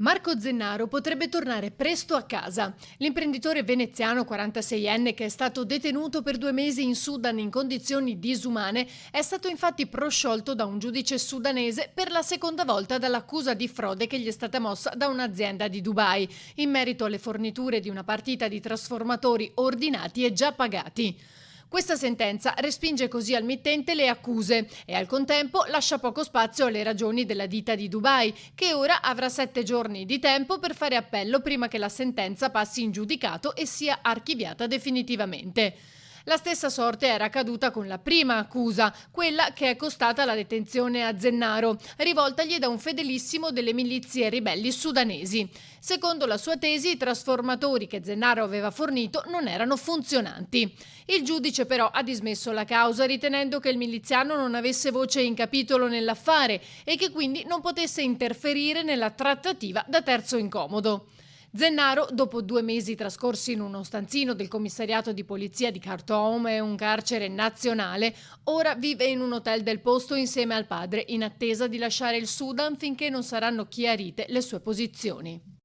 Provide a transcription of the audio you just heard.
Marco Zennaro potrebbe tornare presto a casa. L'imprenditore veneziano 46enne, che è stato detenuto per 2 mesi in Sudan in condizioni disumane, è stato infatti prosciolto da un giudice sudanese per la seconda volta dall'accusa di frode che gli è stata mossa da un'azienda di Dubai, in merito alle forniture di una partita di trasformatori ordinati e già pagati. Questa sentenza respinge così al mittente le accuse e al contempo lascia poco spazio alle ragioni della ditta di Dubai, che ora avrà 7 giorni di tempo per fare appello prima che la sentenza passi in giudicato e sia archiviata definitivamente. La stessa sorte era accaduta con la prima accusa, quella che è costata la detenzione a Zennaro, rivoltagli da un fedelissimo delle milizie ribelli sudanesi. Secondo la sua tesi, i trasformatori che Zennaro aveva fornito non erano funzionanti. Il giudice però ha dismesso la causa, ritenendo che il miliziano non avesse voce in capitolo nell'affare e che quindi non potesse interferire nella trattativa da terzo incomodo. Zennaro, dopo 2 mesi trascorsi in uno stanzino del commissariato di polizia di Khartoum, e un carcere nazionale, ora vive in un hotel del posto insieme al padre, in attesa di lasciare il Sudan finché non saranno chiarite le sue posizioni.